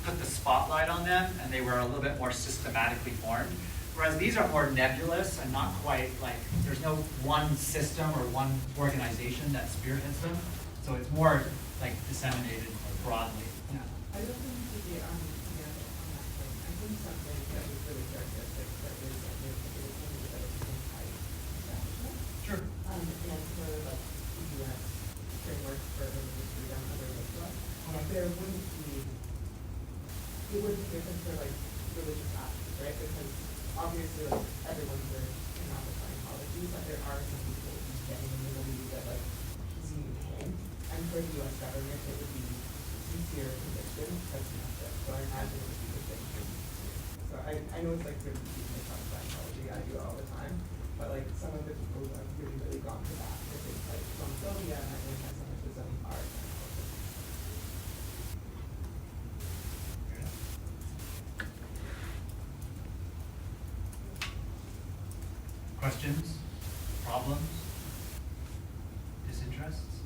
A: put the spotlight on them, and they were a little bit more systematically formed. Whereas these are more nebulous and not quite like, there's no one system or one organization that spearheads them. So it's more like disseminated broadly.
B: Yeah, I don't think to be on that point. I think something that is really characteristic that is that there's a little bit of inside establishment.
A: Sure.
B: And for like the US framework for religious freedom other than us, there wouldn't be, it wouldn't be different for like religious acts, right? Because obviously like everyone's not with Scientology, but there are some people who genuinely believe that like he's in pain. And for the US government, it would be sincere conviction that's enough. So I imagine it would be the same thing. So I know it's like really easy to talk Scientology, I do it all the time, but like some of the people who have really gone to that, I think like Islamophobia and anti-Semitism are Scientology.
A: Questions? Problems? Disinterests?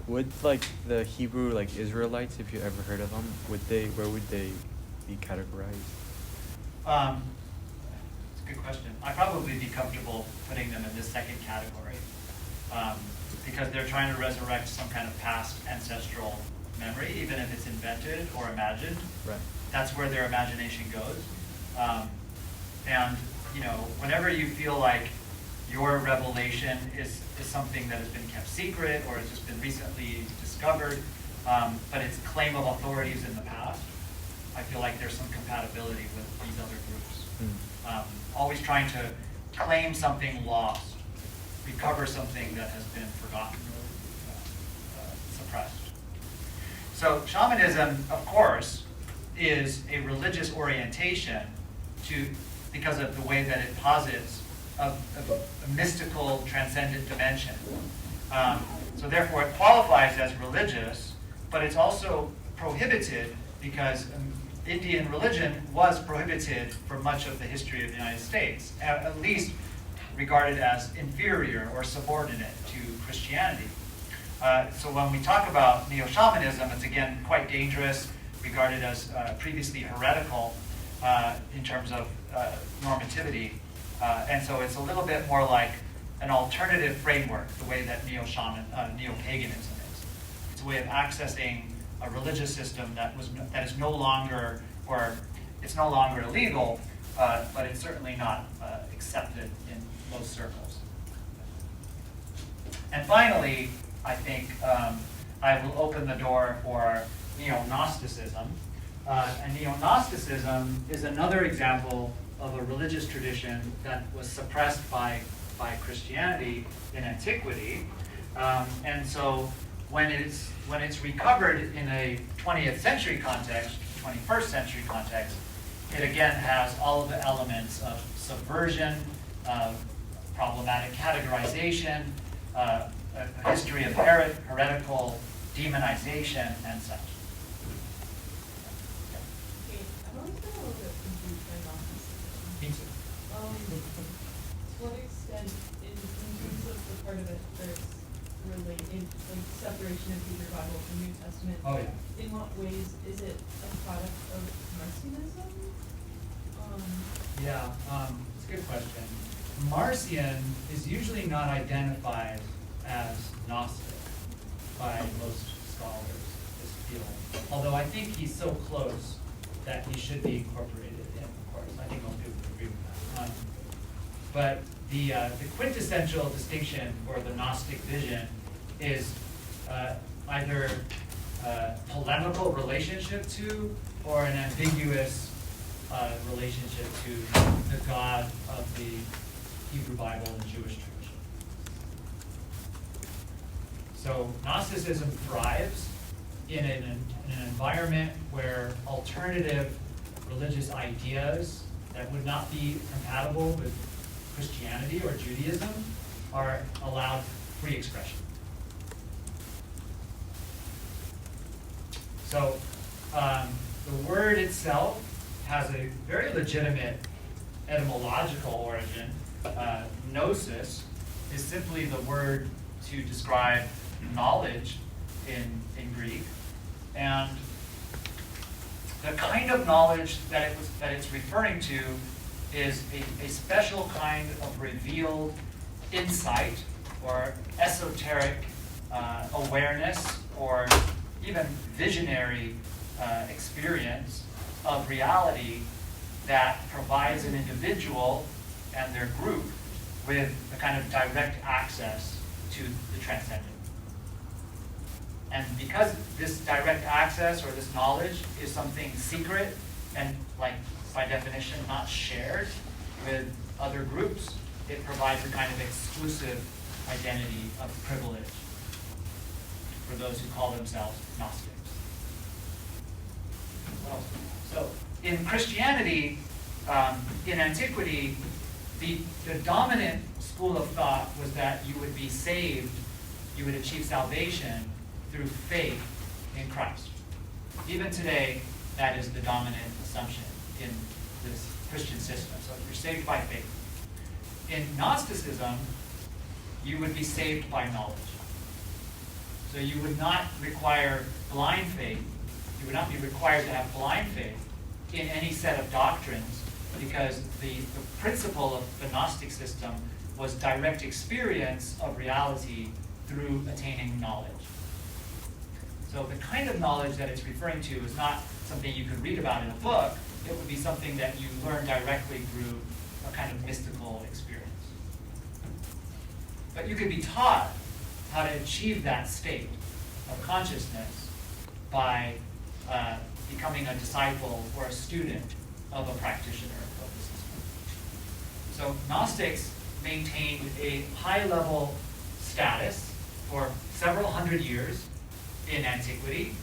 I: Would like the Hebrew like Israelites, if you ever heard of them, where would they be categorized?
A: It's a good question. I'd probably be comfortable putting them in this second category because they're trying to resurrect some kind of past ancestral memory, even if it's invented or imagined.
I: Right.
A: That's where their imagination goes. And whenever you feel like your revelation is something that has been kept secret or has just been recently discovered, but its claim of authorities in the past, I feel like there's some compatibility with these other groups. Always trying to claim something lost, recover something that has been forgotten or suppressed. So shamanism, of course, is a religious orientation because of the way that it posits a mystical, transcendent dimension. So therefore it qualifies as religious, but it's also prohibited because Indian religion was prohibited for much of the history of the United States, at least regarded as inferior or subordinate to Christianity. So when we talk about neo-shamanism, it's again quite dangerous, regarded as previously heretical in terms of normativity. And so it's a little bit more like an alternative framework, the way that neo-paganism is. It's a way of accessing a religious system that is no longer, or it's no longer illegal, but it's certainly not accepted in most circles. And finally, I think I will open the door for neo-Gnosticism. And neo-Gnosticism is another example of a religious tradition that was suppressed by Christianity in antiquity. And so when it's recovered in a 20th century context, 21st century context, it again has all of the elements of subversion, problematic categorization, a history of heretical demonization, and such.
B: Okay, I've always been a little bit confused by Gnosticism.
A: Me too.
B: To what extent, in terms of the part of it that's related, like separation of Hebrew Bible from New Testament,
A: Oh, yeah.
B: in what ways is it a product of Marcionism?
A: Yeah, it's a good question. Marcion is usually not identified as Gnostic by most scholars, this field. Although I think he's so close that he should be incorporated in, of course. I think most people would agree with that. But the quintessential distinction for the Gnostic vision is either polemical relationship to or an ambiguous relationship to the God of the Hebrew Bible and Jewish tradition. So Gnosticism thrives in an environment where alternative religious ideas that would not be compatible with Christianity or Judaism are allowed free expression. So the word itself has a very legitimate etymological origin. Gnosis is simply the word to describe knowledge in Greek. And the kind of knowledge that it's referring to is a special kind of revealed insight or esoteric awareness or even visionary experience of reality that provides an individual and their group with a kind of direct access to the transcendent. And because this direct access or this knowledge is something secret and, like, by definition, not shared with other groups, it provides a kind of exclusive identity of privilege for those who call themselves Gnostics. What else? So, in Christianity, in antiquity, the dominant school of thought was that you would be saved, you would achieve salvation through faith in Christ. Even today, that is the dominant assumption in this Christian system. So you're saved by faith. In Gnosticism, you would be saved by knowledge. So you would not require blind faith. You would not be required to have blind faith in any set of doctrines, because the principle of the Gnostic system was direct experience of reality through attaining knowledge. So the kind of knowledge that it's referring to is not something you could read about in a book. It would be something that you learn directly through a kind of mystical experience. But you could be taught how to achieve that state of consciousness by becoming a disciple or a student of a practitioner of the system. So Gnostics maintained a high-level status for several hundred years in antiquity,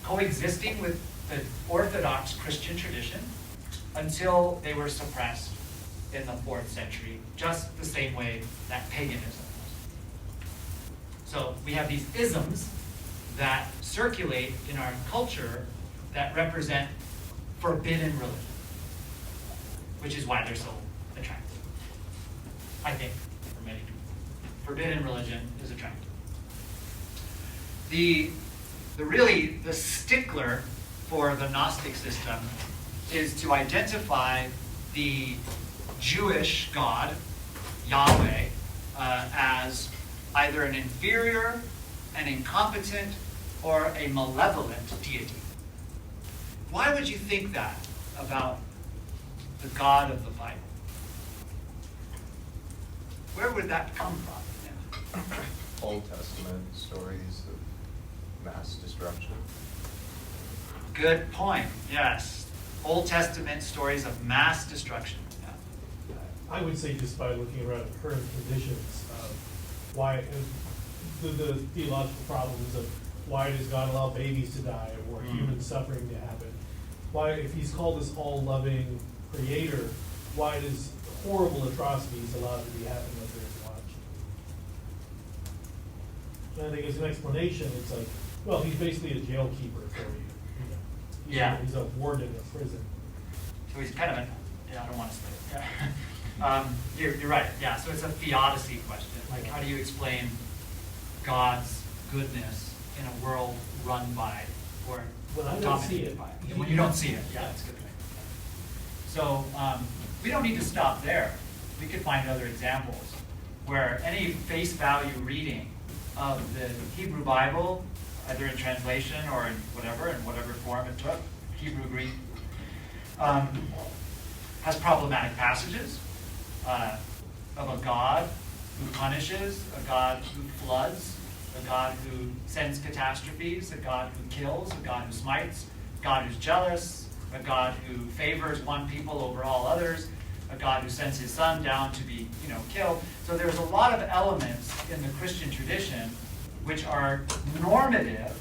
A: coexisting with the Orthodox Christian tradition until they were suppressed in the 4th century, just the same way that paganism was. So we have these isms that circulate in our culture that represent forbidden religion, which is why they're so attractive, I think, for many people. Forbidden religion is attractive. The stickler for the Gnostic system is to identify the Jewish God, Yahweh, as either an inferior, an incompetent, or a malevolent deity. Why would you think that about the God of the Bible? Where would that come from? Yeah.
F: Old Testament stories of mass destruction.
A: Good point, yes. Old Testament stories of mass destruction. Yeah.
C: I would say just by looking around at current conditions, why the theological problems of why does God allow babies to die or human suffering to happen? Why, if he's called this all-loving creator, why does horrible atrocities allow to be happening under his watch? And I think as an explanation, it's like, well, he's basically a jailkeeper for you.
A: Yeah.
C: He's a warden of prison.
A: So he's kind of I don't want to say it. Yeah. You're right. Yeah. So it's a theodicy question. Like, how do you explain God's goodness in a world run by or
C: When I don't
A: dominated
C: see it.
A: by? When you don't see it. Yeah, that's a good point. So we don't need to stop there. We could find other examples where any face value reading of the Hebrew Bible, either in translation or in whatever form it took, Hebrew, Greek, has problematic passages of a God who punishes, a God who floods, a God who sends catastrophes, a God who kills, a God who smites, a God who's jealous, a God who favors one people over all others, a God who sends his son down to be, killed. So there's a lot of elements in the Christian tradition which are normative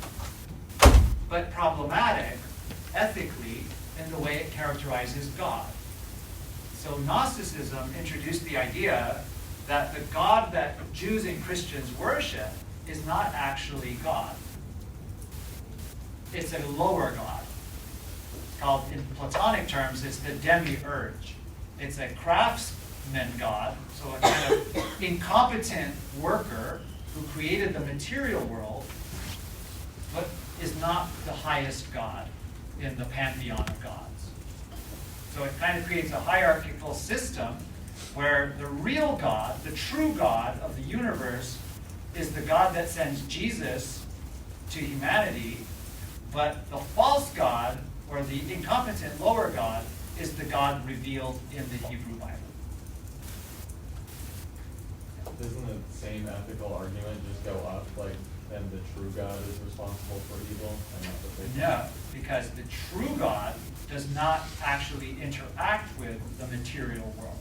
A: but problematic ethically in the way it characterizes God. So Gnosticism introduced the idea that the God that Jews and Christians worship is not actually God. It's a lower God. It's called, in Platonic terms, it's the demiurge. It's a craftsman God, so a kind of incompetent worker who created the material world, but is not the highest God in the pantheon of gods. So it kind of creates a hierarchical system where the real God, the true God of the universe, is the God that sends Jesus to humanity, but the false God, or the incompetent lower God, is the God revealed in the Hebrew Bible.
H: Doesn't the same ethical argument just go up, like, then the true God is responsible for evil and not the fake?
A: No, because the true God does not actually interact with the material world.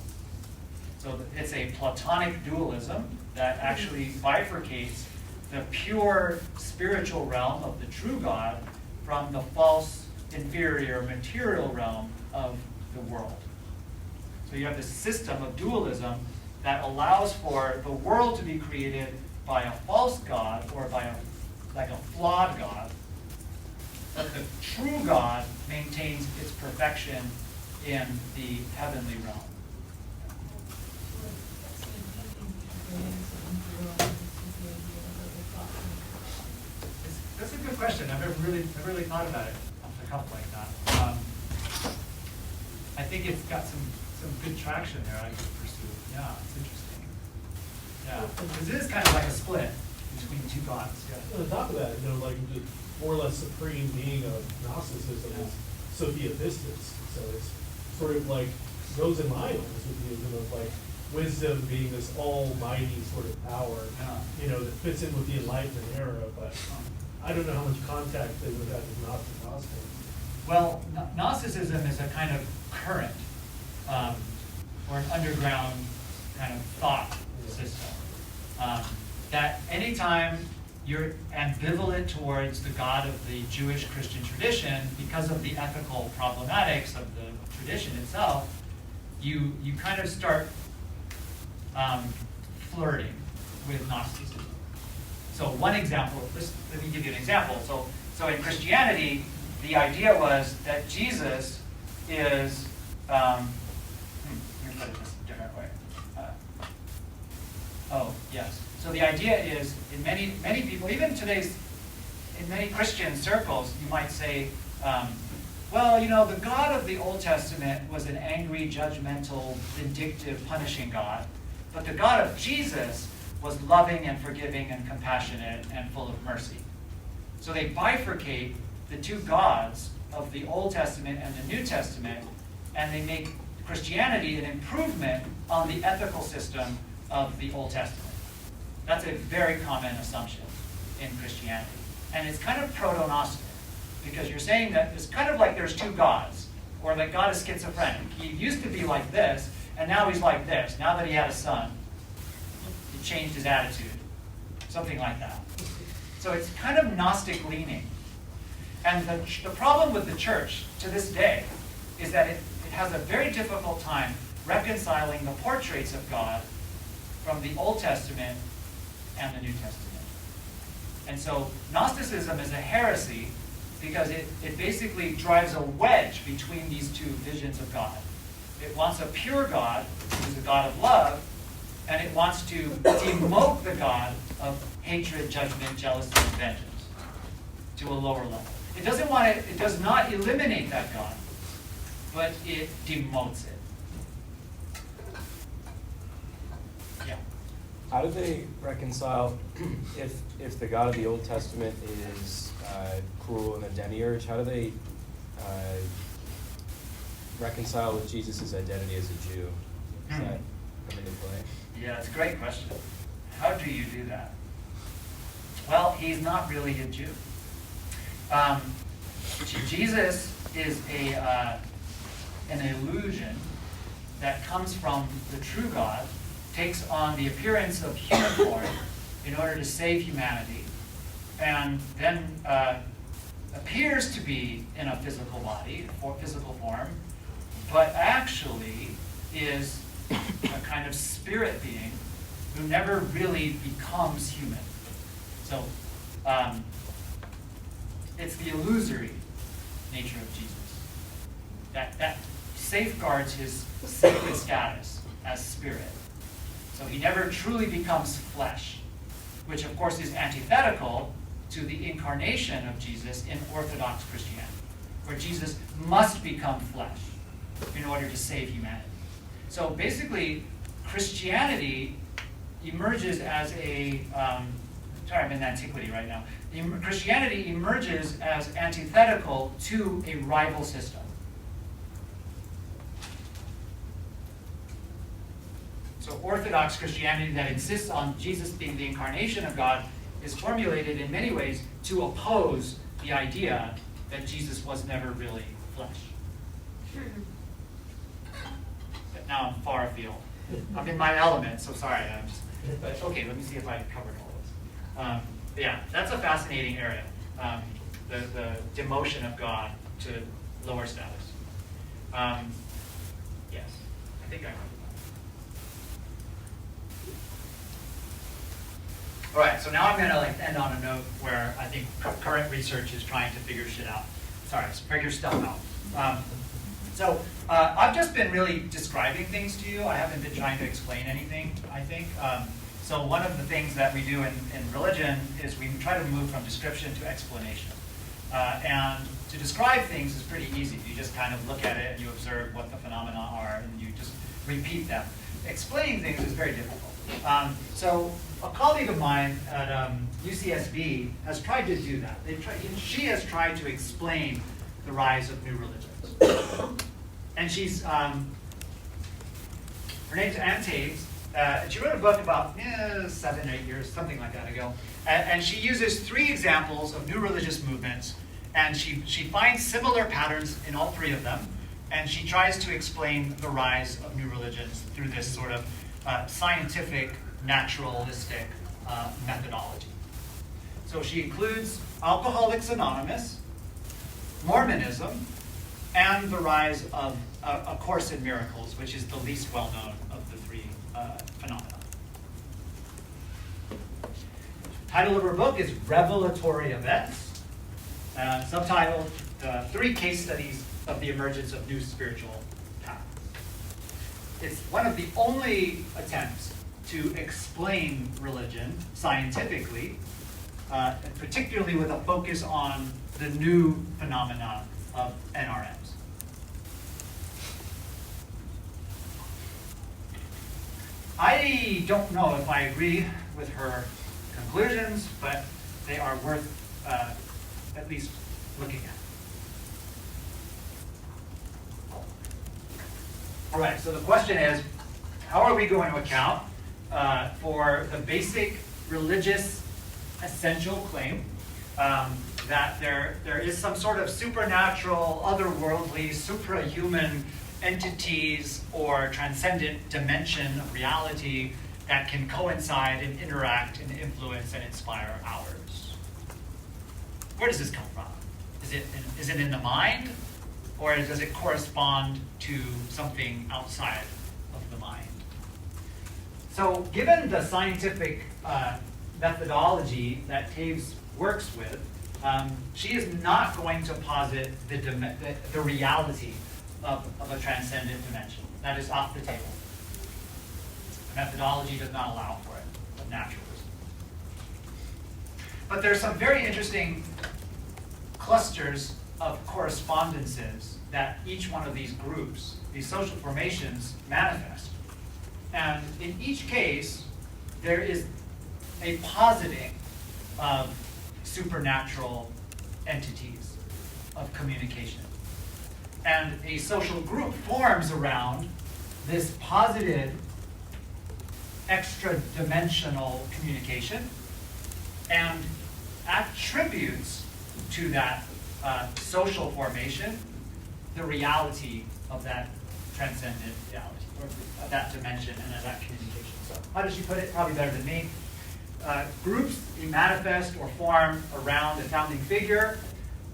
A: So it's a Platonic dualism that actually bifurcates the pure spiritual realm of the true God from the false, inferior material realm of the world. So you have this system of dualism that allows for the world to be created by a false God or by a flawed God, but the true God maintains its perfection in the heavenly realm. That's a good question. I've never really thought about it off the cuff like that. I think it's got some good traction there I could pursue. Yeah, it's interesting. Yeah, because it is kind of like a split between two gods. Yeah.
C: On top of that, like the more or less supreme being of Gnosticism is Sophia Pistis. So it's sort of like goes in line with this Judaism of like wisdom being this almighty sort of power,
A: Yeah.
C: that fits in with the Enlightenment era, but I don't know how much contact they would have had with Gnostic gospel.
A: Well, Gnosticism is a kind of current, or an underground kind of thought system. That anytime you're ambivalent towards the God of the Jewish Christian tradition because of the ethical problematics of the tradition itself, you kind of start flirting with Gnosticism. So one example, let me give you an example. So in Christianity, the idea was that Jesus is, let me put it this a different way. Yes. So the idea is, in many people, even today's, in many Christian circles, you might say, well, the God of the Old Testament was an angry, judgmental, vindictive, punishing God. But the God of Jesus was loving and forgiving and compassionate and full of mercy. So they bifurcate the two gods of the Old Testament and the New Testament, and they make Christianity an improvement on the ethical system of the Old Testament. That's a very common assumption in Christianity. And it's kind of proto-Gnostic, because you're saying that it's kind of like there's two gods, or that God is schizophrenic. He used to be like this, and now he's like this. Now that he had a son, it changed his attitude. Something like that. So it's kind of Gnostic leaning. And the problem with the church to this day is that it has a very difficult time reconciling the portraits of God from the Old Testament and the New Testament. And so Gnosticism is a heresy because it basically drives a wedge between these two visions of God. It wants a pure God, who's a God of love, and it wants to demote the God of hatred, judgment, jealousy, and vengeance to a lower level. It does not eliminate that God, but it demotes it. Yeah.
J: How do they reconcile if the God of the Old Testament is cruel and a demiurge? How do they reconcile with Jesus' identity as a Jew? Does that come into play?
A: Yeah, it's a great question. How do you do that? Well, he's not really a Jew. Jesus is an illusion that comes from the true God, takes on the appearance of human form in order to save humanity, and then appears to be in a physical body, or physical form, but actually is a kind of spirit being who never really becomes human. So it's the illusory nature of Jesus that safeguards his sacred status as spirit. So he never truly becomes flesh, which of course is antithetical to the incarnation of Jesus in Orthodox Christianity, where Jesus must become flesh in order to save humanity. So basically, Christianity emerges as a, sorry, I'm in antiquity right now. Christianity emerges as antithetical to a rival system. So Orthodox Christianity that insists on Jesus being the incarnation of God is formulated in many ways to oppose the idea that Jesus was never really flesh. But now I'm far afield. I'm in my element, so sorry. But okay, let me see if I covered all this. Yeah, that's a fascinating area. The demotion of God to lower status. Yes, I think I covered that. All right, so now I'm going to end on a note where I think current research is trying to figure shit out. Figure stuff out. So I've just been really describing things to you. I haven't been trying to explain anything, I think. So one of the things that we do in religion is we try to move from description to explanation. And to describe things is pretty easy. You just kind of look at it and you observe what the phenomena are and you just repeat them. Explaining things is very difficult. So a colleague of mine at UCSB has tried to do that. She has tried to explain the rise of new religions. And she's Her name's Ann Taves. And she wrote a book about 7, 8 years, something like that ago. And she uses 3 examples of new religious movements, and she finds similar patterns in all 3 of them, and she tries to explain the rise of new religions through this sort of scientific, naturalistic methodology. So she includes Alcoholics Anonymous, Mormonism, and the rise of A Course in Miracles, which is the least well-known of the 3 phenomena. Title of her book is Revelatory Events, subtitled 3 Case Studies of the Emergence of New Spiritual Paths. It's one of the only attempts to explain religion scientifically, and particularly with a focus on the new phenomena of NRMs. I don't know if I agree with her conclusions, but they are worth at least looking at. All right, so the question is, how are we going to account for the basic religious essential claim that there is some sort of supernatural, otherworldly, suprahuman entities or transcendent dimension of reality that can coincide and interact and influence and inspire ours? Where does this come from? Is it in the mind, or does it correspond to something outside of the mind? So given the scientific methodology that Taves works with, she is not going to posit the reality of a transcendent dimension. That is off the table. The methodology does not allow for it, of naturalism. But there's some very interesting clusters of correspondences that each one of these groups, these social formations, manifest. And in each case, there is a positing of supernatural entities of communication. And a social group forms around this posited extra-dimensional communication and attributes to that social formation the reality of that transcendent reality, or of that dimension and of that communication. So how does she put it? Probably better than me. Groups manifest or form around a founding figure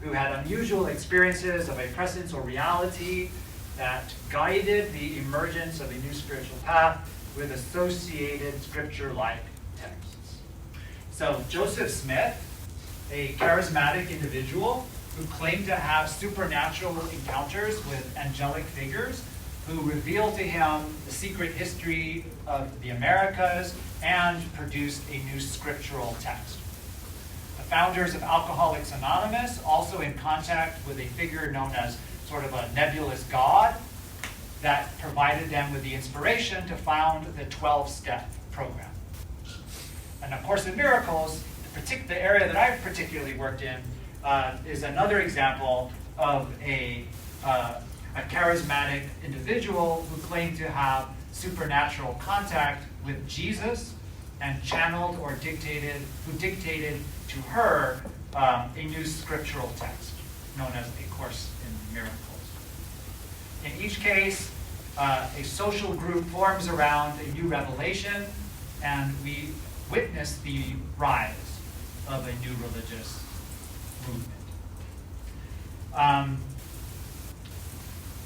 A: who had unusual experiences of a presence or reality that guided the emergence of a new spiritual path with associated scripture-like texts. So Joseph Smith, a charismatic individual who claimed to have supernatural encounters with angelic figures who revealed to him the secret history of the Americas and produced a new scriptural text. The founders of Alcoholics Anonymous, also in contact with a figure known as sort of a nebulous god that provided them with the inspiration to found the 12-step program. And of course, in Miracles, the area that I've particularly worked in is another example of a charismatic individual who claimed to have supernatural contact with Jesus and channeled or who dictated to her a new scriptural text known as A Course in Miracles. In each case, a social group forms around a new revelation, and we witness the rise of a new religious movement.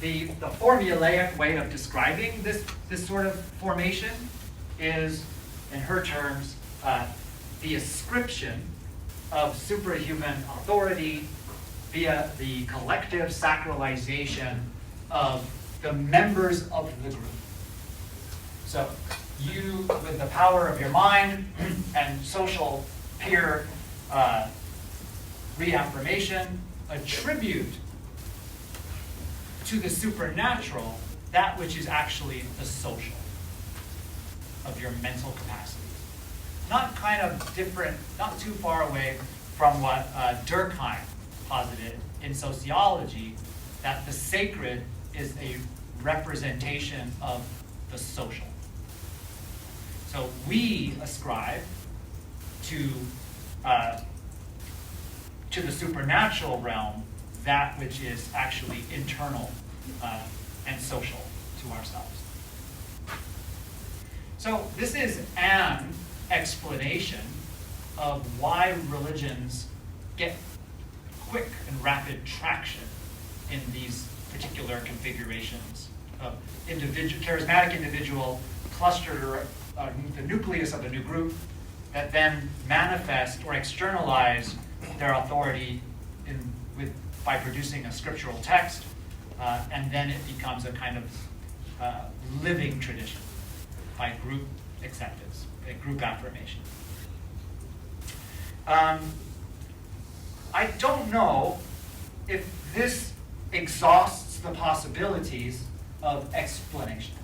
A: The formulaic way of describing this sort of formation is, in her terms, the ascription of superhuman authority via the collective sacralization of the members of the group. So you, with the power of your mind and social peer reaffirmation, attribute to the supernatural that which is actually the social of your mental capacities. Not kind of different, not too far away from what Durkheim posited in sociology, that the sacred is a representation of the social. So we ascribe to the supernatural realm that which is actually internal and social to ourselves. So this is an explanation of why religions get quick and rapid traction in these particular configurations of charismatic individual clustered the nucleus of a new group that then manifest or externalize their authority by producing a scriptural text, and then it becomes a kind of living tradition by group acceptance, a group affirmation. I don't know if this exhausts the possibilities of explanation.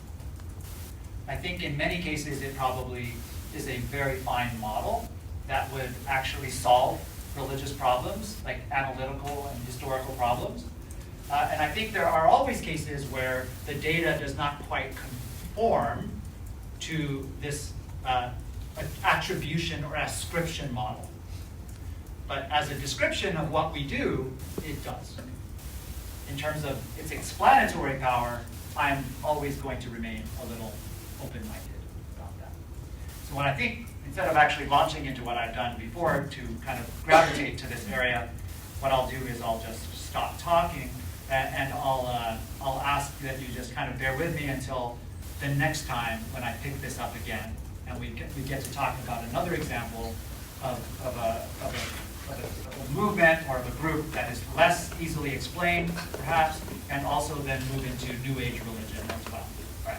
A: I think in many cases it probably is a very fine model that would actually solve religious problems, like analytical and historical problems. And I think there are always cases where the data does not quite conform to this attribution or ascription model. But as a description of what we do, it does. In terms of its explanatory power, I'm always going to remain a little open-minded about that. So what I think, instead of actually launching into what I've done before to kind of gravitate to this area, what I'll do is I'll just stop talking and I'll ask that you just kind of bear with me until the next time when I pick this up again and we get to talk about another example of a movement or of a group that is less easily explained, perhaps, and also then move into New Age religion as well. Right.